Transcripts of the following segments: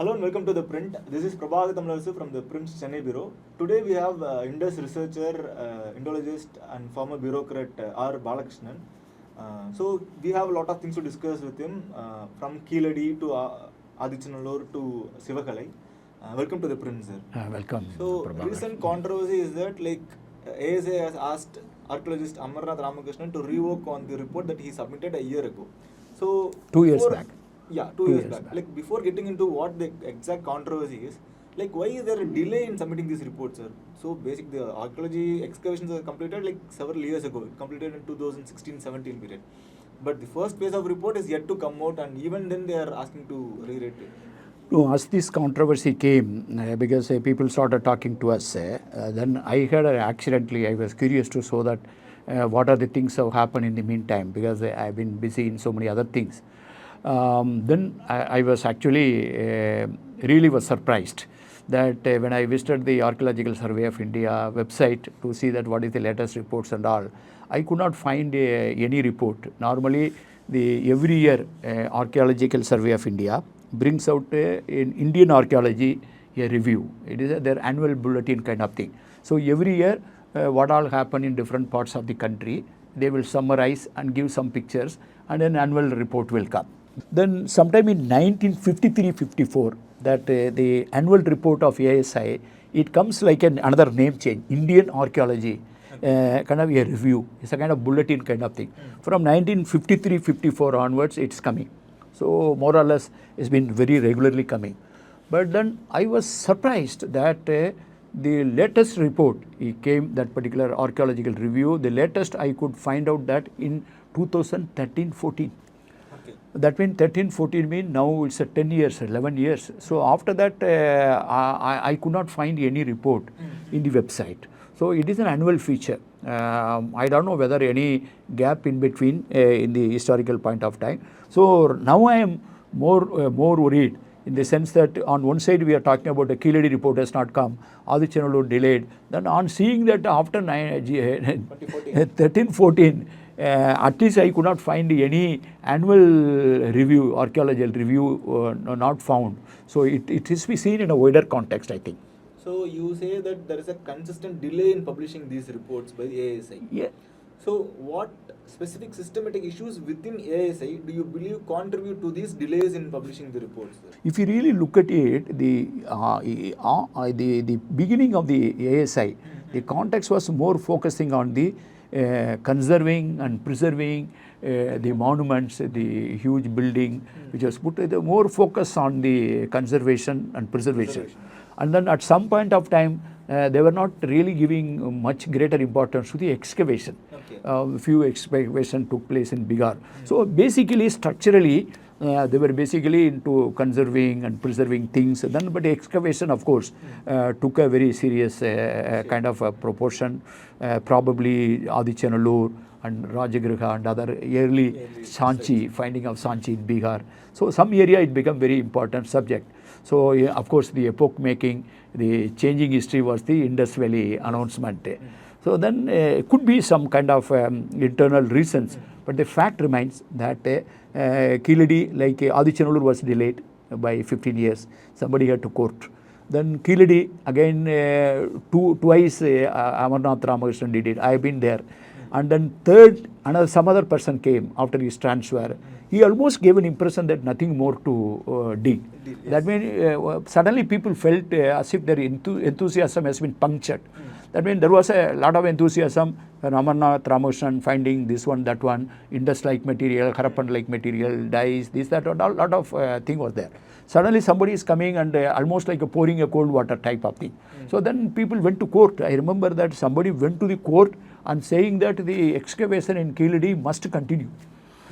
Hello and welcome to ThePrint. This is Prabhakar Tamlasu from ThePrint's Chennai Bureau. Today we have Indus researcher, Indologist and former bureaucrat R Balakrishnan. So we have a lot of things to discuss with him, from Keeladi to Adichanallur to Sivakalai. Welcome to ThePrint, sir. Welcome. So Prabhakar. recent controversy is that ASA has asked archaeologist Amarnath Ramakrishnan to rework on the report that he submitted a year ago. So 2 years back. Yeah, 2 years back. Before getting into what the exact controversy is, why is there a delay in submitting this report, sir? So the archaeology excavations are completed several years ago, completed in 2016-17 period. But the first phase of report is yet to come out, and even then they are asking to re-rate it. No, as this controversy came, because people started talking to us, then I heard accidentally, I was curious to show that what are the things that have happened in the meantime, because I've been busy in so many other things. Then I was actually really was surprised that when I visited the Archaeological Survey of India website to see that what is the latest reports and all, I could not find any report. Normally, every year Archaeological Survey of India brings out in Indian archaeology a review. It is their annual bulletin kind of thing. So every year what all happened in different parts of the country, they will summarize and give some pictures, and an annual report will come. Then sometime in 1953-54, that the annual report of ASI, it comes like another name change, Indian Archaeology, kind of a review. It's a kind of bulletin kind of thing. From 1953-54 onwards, it's coming. So more or less, it's been very regularly coming. But then I was surprised that the latest report, it came, that particular archaeological review, the latest I could find out that in 2013-14. That means 13-14 means now it's 10 years, 11 years. So after that, I could not find any report in the website. So it is an annual feature. I don't know whether any gap in between in the historical point of time. So now I am more worried, in the sense that on one side we are talking about the Keeladi report has not come, Adichanallur delayed. Then on seeing that after 13-14, at least I could not find any annual review, archaeological review, not found. So it is to be seen in a wider context, I think. So you say that there is a consistent delay in publishing these reports by the ASI. Yeah. So what specific systematic issues within ASI do you believe contribute to these delays in publishing the reports, sir? If you really look at it, the beginning of the ASI, the context was more focusing on the conserving and preserving the monuments, the huge building, which was put the more focus on the conservation and preservation. And then at some point of time, they were not really giving much greater importance to the excavation. Few excavation took place in Bihar. So basically, structurally, they were basically into conserving and preserving things. Then, but excavation, of course, took a very serious kind of a proportion. Probably Adichanallur and Rajagriha and other early Sanchi, finding of Sanchi in Bihar. So some area it became very important subject. So of course the epoch making, the changing history was the Indus Valley announcement. So then could be some kind of internal reasons, but the fact remains that Keeladi, like Adichanallur, was delayed by 15 years. Somebody had to court. Then Keeladi again twice Amarnath Ramakrishnan did it. I have been there. And then third, some other person came after his transfer. He almost gave an impression that nothing more to dig. Yes. That means suddenly people felt as if their enthusiasm has been punctured. That means there was a lot of enthusiasm when Amarnath Ramakrishnan finding this one, that one, Indus-like material, Harappan-like material, dyes, this, that, a lot of thing was there. Suddenly somebody is coming and almost like pouring a cold water type of thing. So then people went to court. I remember that somebody went to the court and saying that the excavation in Keeladi must continue.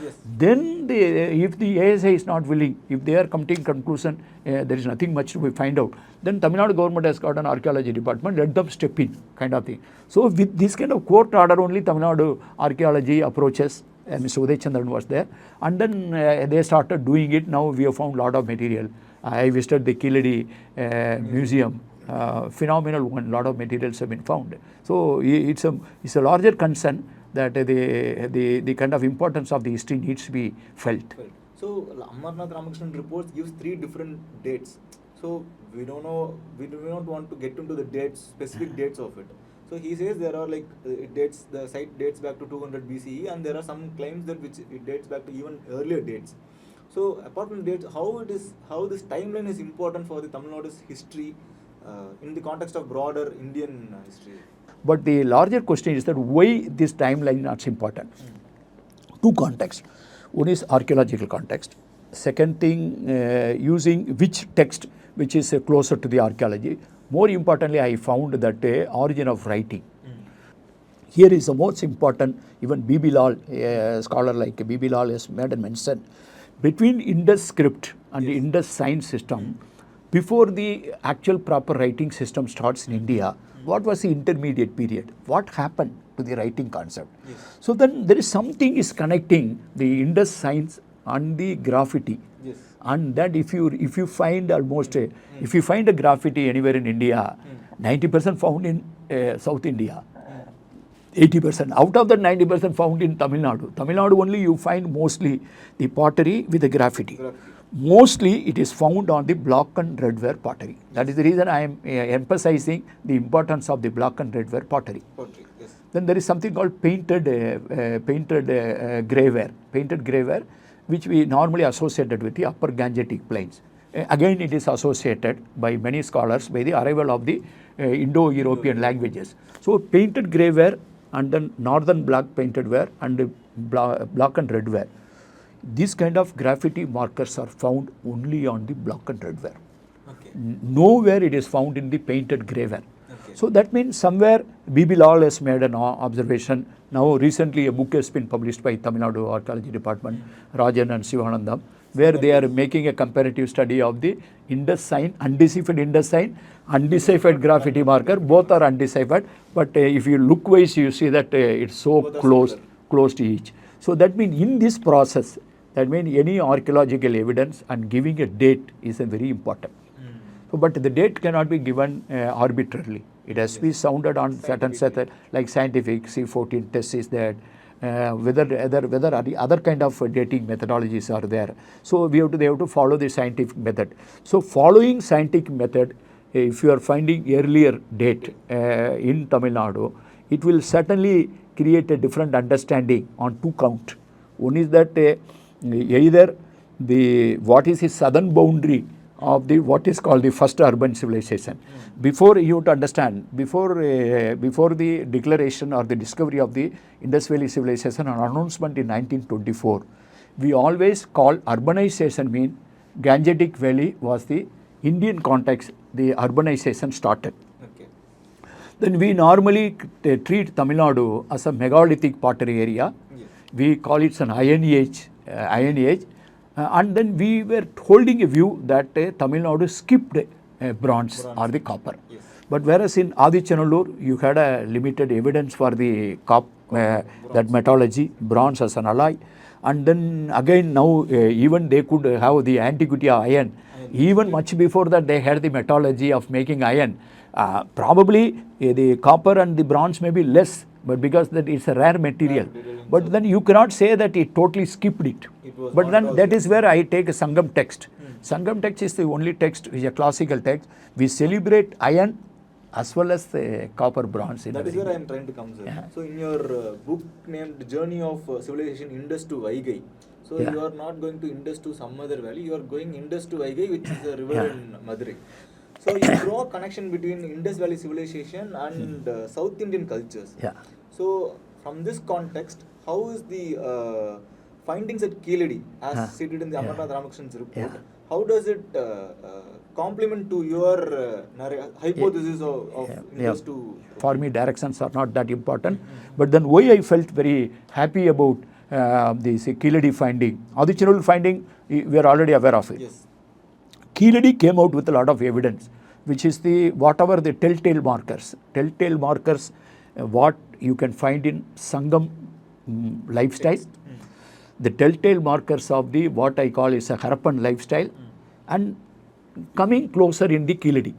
Yes. Then if the ASI is not willing, if they are coming to conclusion, there is nothing much to find out, then Tamil Nadu government has got an archaeology department, let them step in, kind of thing. So with this kind of court order only, Tamil Nadu archaeology approaches, Mr. Uday Chandran was there, and then they started doing it. Now we have found a lot of material. I visited the Keeladi museum. Phenomenal one, lot of materials have been found. So it's a larger concern that the kind of importance of the history needs to be felt. So Amarnath Ramakrishnan reports gives 3 different dates. So we don't know, we do not want to get into the dates, specific dates of it. So he says there are like the site dates back to 200 BCE, and there are some claims that which it dates back to even earlier dates. So apart from dates, how this timeline is important for the Tamil Nadu's history in the context of broader Indian history. But the larger question is that why this timeline is important. Two contexts. One is archaeological context. Second thing, using which text which is closer to the archaeology. More importantly, I found that origin of writing. Here is the most important, even B.B. Lal, a scholar like B.B. Lal has made a mention. Between Indus script and the Indus sign system, before the actual proper writing system starts in India, what was the intermediate period? What happened to the writing concept? Yes. So then there is something is connecting the Indus signs and the graffiti. Yes. And that if you find almost if you find a graffiti anywhere in India, 90% found in South India, 80%. Out of that 90% found in Tamil Nadu. Tamil Nadu only you find mostly the pottery with the graffiti. Mostly it is found on the block and redware pottery. That is the reason I am emphasizing the importance of the block and redware pottery. Yes. Then there is something called painted graveware, which we normally associated with the Upper Gangetic Plains. Again, it is associated by many scholars by the arrival of the Indo-European languages. So painted graveware and then northern black painted ware and block and redware. These kind of graffiti markers are found only on the block and redware. Okay. Nowhere it is found in the painted graveware. Okay. So that means somewhere B.B. Lal has made an observation. Now recently a book has been published by Tamil Nadu Archaeology Department, Rajan and Sivanandam, where they are making a comparative study of the Indus sign, undeciphered Indus sign, undeciphered graffiti marker. Both are undeciphered, but if you look wise, you see that it's so close to each. So that means in this process, that means any archaeological evidence and giving a date is a very important. So, but the date cannot be given arbitrarily. It has to be sounded on certain like scientific C14 test is there. Whether other kind of dating methodologies are there. So they have to follow the scientific method. So following scientific method, if you are finding earlier date in Tamil Nadu, it will certainly create a different understanding on two count. One is that either what is the southern boundary of the what is called the first urban civilization. Before you have to understand, before the declaration or the discovery of the Indus Valley civilization and announcement in 1924, we always call urbanization mean Gangetic Valley was the Indian context, the urbanization started. Okay. Then we normally treat Tamil Nadu as a megalithic pottery area. Yes. We call it an Iron Age. And then we were holding a view that Tamil Nadu skipped bronze or the copper. Yes. But whereas in Adichanallur, you had a limited evidence for the that metallurgy, bronze as an alloy. And then again now even they could have the antiquity of iron. Even much before that they had the metallurgy of making iron. Probably the copper and the bronze may be less, but because that is a rare material. But then you cannot say that it totally skipped it. But then that is where I take a Sangam text. Sangam text is the only text which is a classical text. We celebrate iron as well as the copper, bronze. That is where I am trying to come, sir. Yeah. So in your book named Journey of Civilization Indus to Vaigai, so you are not going to Indus to some other valley, you are going Indus to Vaigai, which is a river in Madurai. So you draw a connection between Indus Valley civilization and South Indian cultures. Yeah. So from this context, how is the findings at Keeladi, as stated in the Amarnath Ramakrishnan's report, how does it complement to your hypothesis of Indus to... For me, directions are not that important. But then why I felt very happy about this Keeladi finding, Adichanallur finding, we are already aware of it. Yes. Keeladi came out with a lot of evidence, which is the whatever the telltale markers, what you can find in Sangam lifestyle, the telltale markers of the what I call is a Harappan lifestyle, and coming closer in the Keeladi.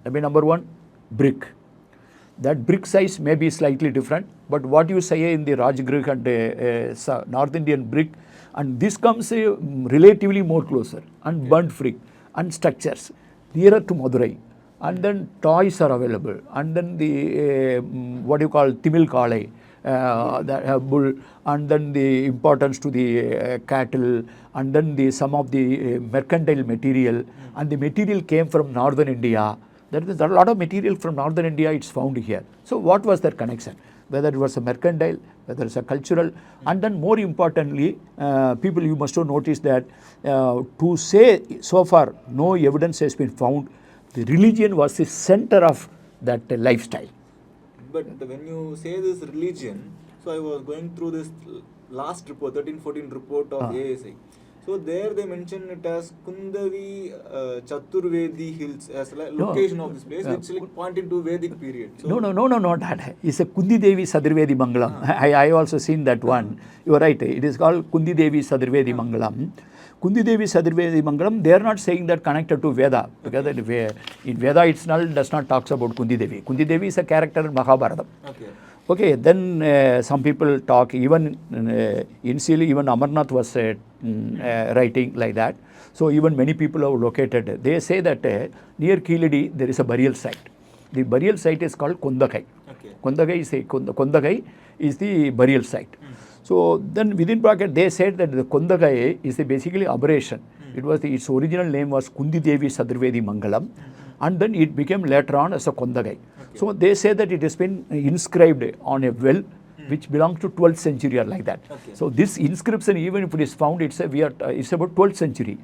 I mean, number one, brick. That brick size may be slightly different, but what you say in the Rajgrih and North Indian brick, and this comes relatively more closer, and burnt brick and structures. nearer to Madurai. And then toys are available. And then the, what you call Timil Kalai, the bull, and then the importance to the cattle, and then the some of the mercantile material, and the material came from northern India. There is a lot of material from northern India, it's found here. So what was their connection? Whether it was a mercantile, whether it's a cultural, and then more importantly, people, you must have noticed that to say so far no evidence has been found, the religion was the center of that lifestyle. But when you say this religion, so I was going through this last report, 1314 report of ASI. So there they mention it as Kundavi Chaturvedi Hills as a location of this place, which like pointing to Vedic period. So No, that. It's a Kundi Devi Sadirvedi Mangalam. I also seen that one. You are right. It is called Kundi Devi Sadirvedi Mangalam. Kundi Devi Sadirvedi Mangalam, they are not saying that connected to Veda, because in Veda itself does not talks about Kundi Devi. Kundi Devi is a character in Mahabharata. Okay, then some people talk, even initially even Amarnath was writing like that. So even many people have located, they say that near Keeladi there is a burial site. The burial site is called Kondagai. Kondagai is the burial site. So then within bracket they said that the Kondagai is basically aberration. It was its original name was Kundi Devi Sadirvedi Mangalam, and then it became later on as a Kondagai. So they say that it has been inscribed on a well which belongs to 12th century or like that. So this inscription, even if it is found, it's about 12th century.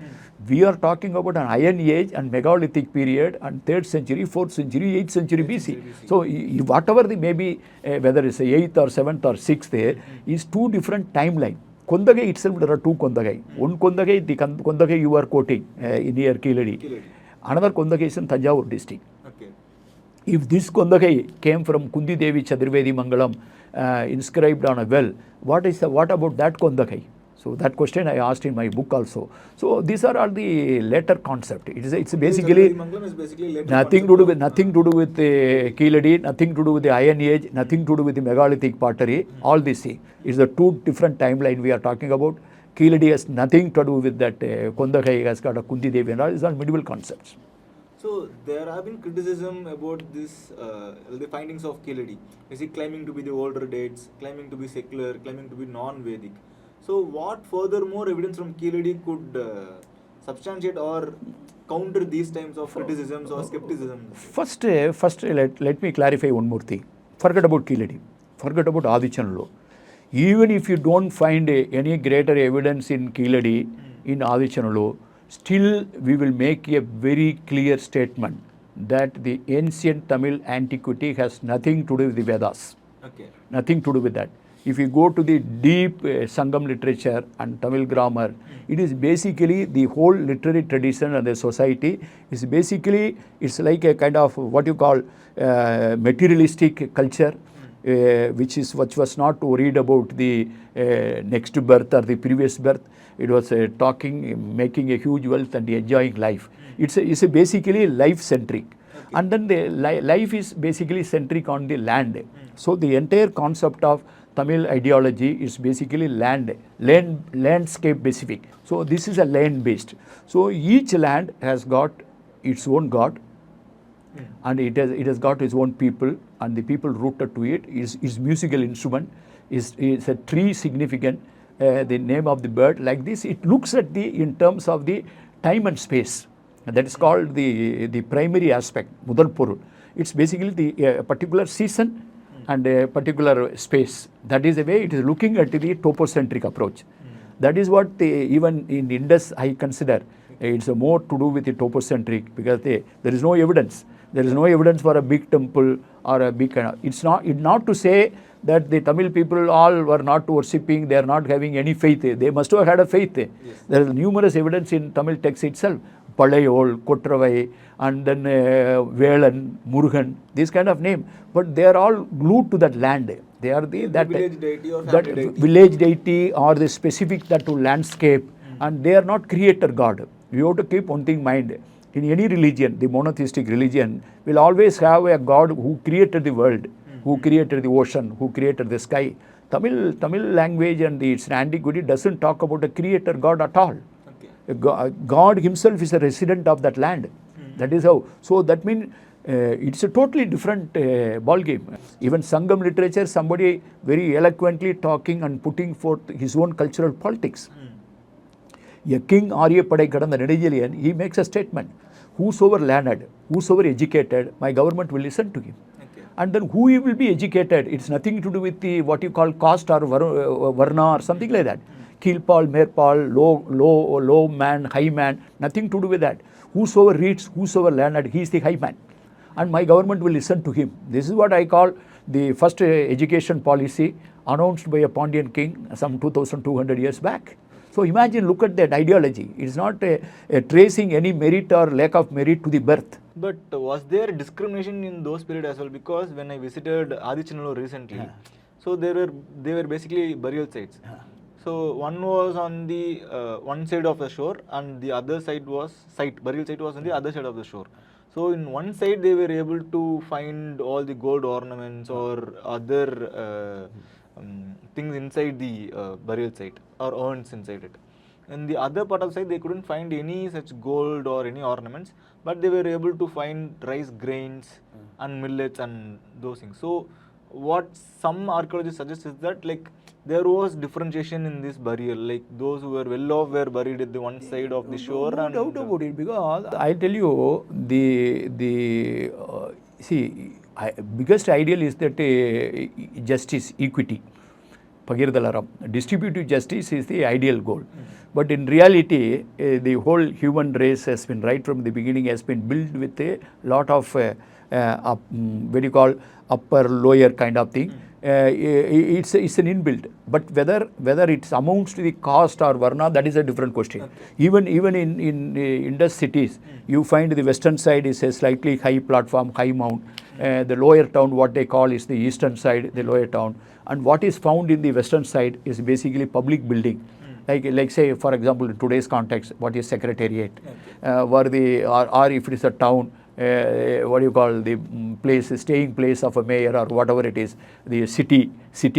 We are talking about an Iron Age and Megalithic period and 3rd century, 4th century, 8th century BC. So whatever the maybe, whether it's 8th or 7th or 6th, is two different timeline. Kondagai itself, there are two Kondagai. One Kondagai, the Kondagai you are quoting near Keeladi. Another Kondagai is in Tanjavur district. If this Kondagai came from Kundi Devi Chaturvedi Mangalam, inscribed on a well, what about that Kondagai? So that question I asked in my book also. So these are all the later concept. It's basically nothing to do with Keeladi, nothing to do with the Iron Age, nothing to do with the megalithic pottery. All this is the two different timeline we are talking about. Keeladi has nothing to do with that. Kondagai has got a Kundi Devi and all. These are medieval concepts. So there have been criticism about this, the findings of Keeladi. Is he claiming to be the older dates, claiming to be secular, claiming to be non-Vedic? So what furthermore evidence from Keeladi could substantiate or counter these types of criticisms or skepticism? First let me clarify one more thing. Forget about Keeladi. Forget about Adichanulu. Even if you don't find any greater evidence in Keeladi, in Adichanulu, still we will make a very clear statement that the ancient Tamil antiquity has nothing to do with the Vedas. Nothing to do with that. If you go to the deep Sangam literature and Tamil grammar, it is basically the whole literary tradition and the society is basically, it's like a kind of what you call materialistic culture, which was not worried about the next birth or the previous birth. It was making a huge wealth and enjoying life. It's basically life-centric. And then the life is basically centric on the land. So the entire concept of Tamil ideology is basically landscape specific. So this is a land based. So each land has got its own god, and it has got its own people, and the people rooted to it is musical instrument, is a tree significant, the name of the bird, like this. It looks at in terms of the time and space. And that is called the primary aspect, Mudal Porul. It's basically the particular season and a particular space. That is the way it is looking at the topocentric approach. That is what even in Indus I consider it's more to do with the topocentric, because there is no evidence. There is no evidence for a big temple or a big it's not to say that the Tamil people all were not worshipping, they are not having any faith. They must have had a faith. Yes. There is numerous evidence in Tamil text itself. Palayol, Kotravai, and then Velan, Murugan, this kind of name. But they are all glued to that land. They are that village deity or family deity. Village deity or the specific that to landscape, and they are not creator God. You have to keep one thing in mind. In any religion, the monotheistic religion will always have a God who created the world, who created the ocean, who created the sky. Tamil language and its antiquity doesn't talk about a creator God at all. God himself is a resident of that land. That is how. So that means it's a totally different ball game. Even Sangam literature, somebody very eloquently talking and putting forth his own cultural politics. A king Arya Padai Kadanda Nedijalian, he makes a statement. Whosoever learned, whosoever educated, my government will listen to him. Okay. And then who he will be educated, it's nothing to do with the what you call caste or varna or something like that. Keelpal, Merpal, low man, high man, nothing to do with that. Whosoever reads, whosoever learned, he is the high man. And my government will listen to him. This is what I call the first education policy announced by a Pandyan king some 2200 years back. So imagine, look at that ideology. It's not tracing any merit or lack of merit to the birth. But was there discrimination in those periods as well? Because when I visited Adichanallur recently, so they were basically burial sites. So one was on the one side of the shore, and the other side was burial site was on the other side of the shore. So in one side they were able to find all the gold ornaments or other things inside the burial site or urns inside it. In the other part of the site they couldn't find any such gold or any ornaments, but they were able to find rice grains and millets and those things. So what some archaeologists suggest is that like there was differentiation in this burial, like those who were well off were buried at the one side of the shore. No doubt about it, because I tell you, biggest ideal is that justice, equity, Pagirdalaram. Distributive justice is the ideal goal. But in reality, the whole human race has been, right from the beginning, has been built with a lot of what do you call upper lower kind of thing. It's an inbuilt, but whether it amounts to the caste or varna, that is a different question. Okay. Even in Indus cities, you find the western side is a slightly high platform, high mount. The lower town, what they call, is the eastern side, the lower town, and what is found in the western side is basically public building. Like say, for example, in today's context, what is secretariat, or if it is a town, what do you call the place, staying place of a mayor or whatever it is, the city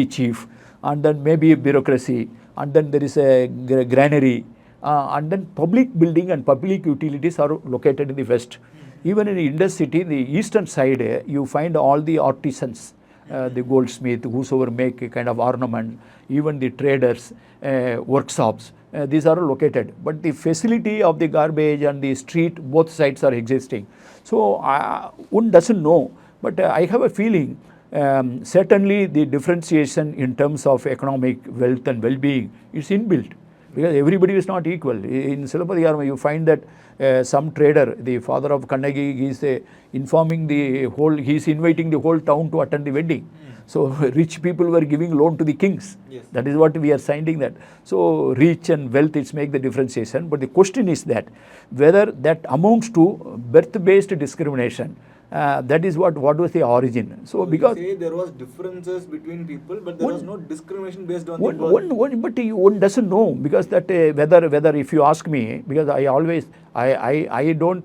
chief, and then maybe a bureaucracy, and then there is a granary, and then public building and public utilities are located in the west. Even in Indus city, the eastern side, you find all the artisans, the goldsmith, whosoever make a kind of ornament, even the traders, workshops, these are located. But the facility of the garbage and the street, both sides are existing. So one doesn't know, but I have a feeling certainly the differentiation in terms of economic wealth and well-being is inbuilt, because everybody is not equal. In Silapadiyarma, you find that some trader, the father of Kannagi, he is informing the whole, he is inviting the whole town to attend the wedding. So rich people were giving loan to the kings. Yes. That is what we are finding that. So rich and wealth, it's make the differentiation. But the question is that whether that amounts to birth-based discrimination. That is what was the origin. So because you say there was differences between people, but there was no discrimination based on the birth. But one doesn't know, because that whether if you ask me, because I always I don't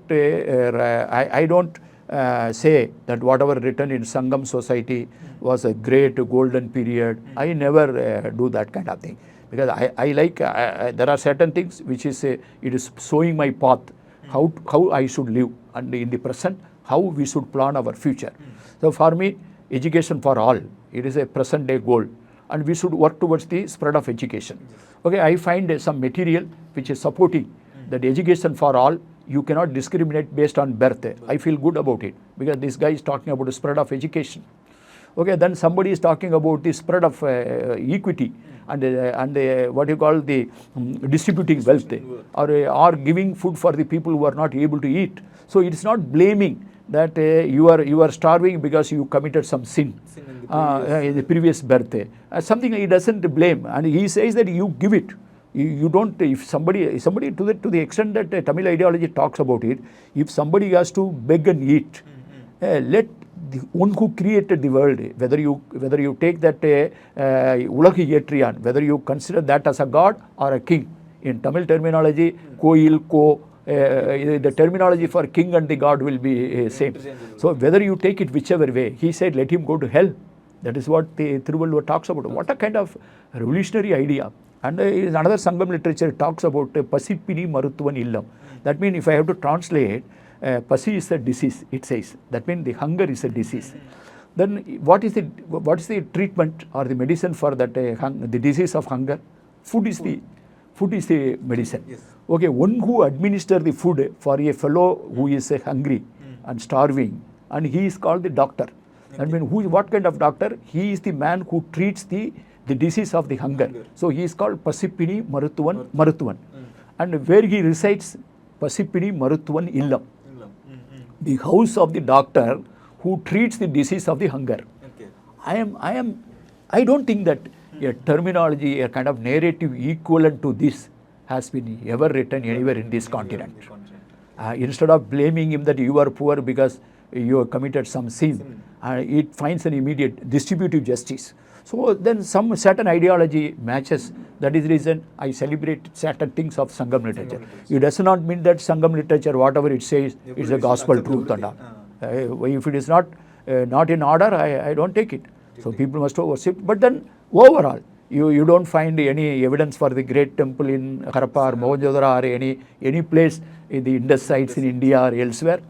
say that whatever written in Sangam society was a great golden period. I never do that kind of thing, because I like there are certain things which is it is showing my path, how I should live, and in the present how we should plan our future. So for me, education for all, it is a present day goal, and we should work towards the spread of education. Okay, I find some material which is supporting that education for all. You cannot discriminate based on birth. I feel good about it, because this guy is talking about the spread of education. Okay, then somebody is talking about the spread of equity and what you call the distributing wealth, or giving food for the people who are not able to eat. So it is not blaming that you are starving because you committed some sin in the previous birth. Something he doesn't blame, and he says that you give it. You don't, if somebody to the extent that Tamil ideology talks about it, if somebody has to beg and eat, let the one who created the world, whether you take that Ulagi Yetriyan, whether you consider that as a god or a king. In Tamil terminology, Koil, Ko, the terminology for king and the god will be same. So whether you take it whichever way, he said, let him go to hell. That is what the Thiruvalluvar talks about. What a kind of revolutionary idea. And another Sangam literature talks about Pasipini Maruttuvan Illam. That means if I have to translate, Pasi is a disease, it says. That means the hunger is a disease. Then what is the treatment or the medicine for that the disease of hunger? Food is the medicine. Yes. Okay, one who administer the food for a fellow who is hungry and starving, and he is called the doctor. I mean, what kind of doctor? He is the man who treats the disease of the hunger. So he is called Pasipini Maruthuvan. And where he resides, Pasipini Maruthuvan Illam. The house of the doctor who treats the disease of the hunger. Okay. I don't think that a terminology, a kind of narrative equivalent to this has been ever written anywhere in this continent. Instead of blaming him that you are poor because you have committed some sin, it finds an immediate distributive justice. So then some certain ideology matches. That is the reason I celebrate certain things of Sangam literature. It does not mean that Sangam literature, whatever it says, is a gospel truth. If it is not in order, I don't take it. So people must worship. But then overall, you don't find any evidence for the great temple in Harappa or Mohenjo-daro or any place in the Indus sites in India or elsewhere.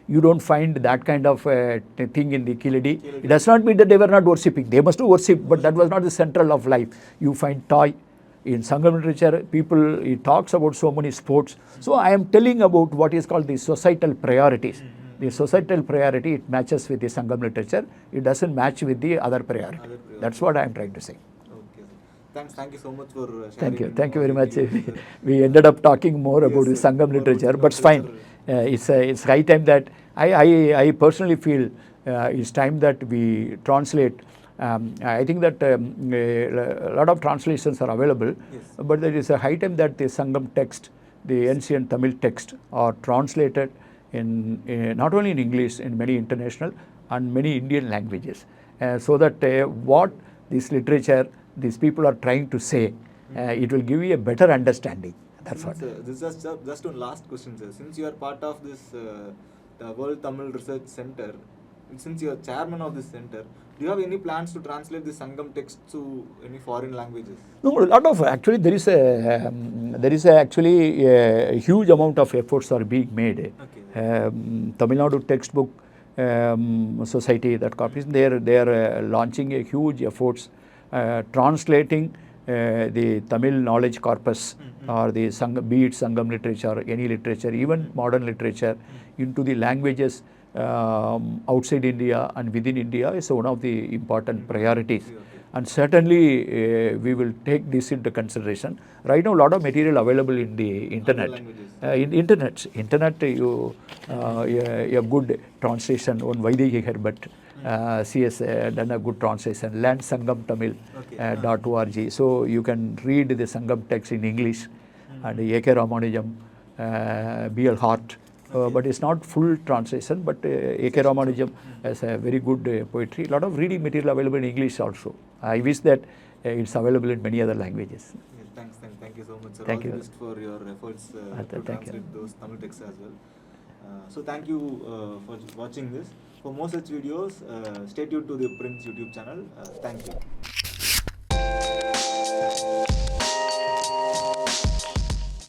You don't find that kind of thing in the Keeladi. It does not mean that they were not worshipping. They must worship, but that was not the central of life. You find toy. In Sangam literature, it talks about so many sports. So I am telling about what is called the societal priorities. The societal priority, it matches with the Sangam literature. It doesn't match with the other priority. That's what I am trying to say. Okay. Thank you so much for sharing. Thank you very much. We ended up talking more about the Sangam literature, but it's fine. It's high time that I personally feel it's time that we translate. I think that a lot of translations are available, but there is a high time that the Sangam text, the ancient Tamil text, are translated in not only in English, in many international and many Indian languages, so that what this literature, these people are trying to say, it will give you a better understanding. That's what. This is just one last question, sir. Since you are part of this the World Tamil Research Center, since you are chairman of this center, do you have any plans to translate the Sangam text to any foreign languages? No, a lot of actually there is actually a huge amount of efforts are being made. Okay. Tamil Nadu Textbook Society, that corporation, they are launching a huge efforts translating the Tamil knowledge corpus or the Sangam, be it Sangam literature, any literature, even modern literature, into the languages outside India and within India is one of the important priorities. And certainly we will take this into consideration. Right now, a lot of material available in the internet. In internet, you a good translation on Vaigai Herbert. She has done a good translation, landsangamtamil.org. So you can read the Sangam text in English, and A.K. Ramanujam, B.L. Hart. But it's not full translation, but A.K. Ramanujam has a very good poetry. A lot of reading material available in English also. I wish that it's available in many other languages. Thanks. Thank you so much, sir. Thank you. All the best for your efforts to thank you. translate those Tamil texts as well. So thank you for watching this. For more such videos, stay tuned to the Print's YouTube channel. Thank you.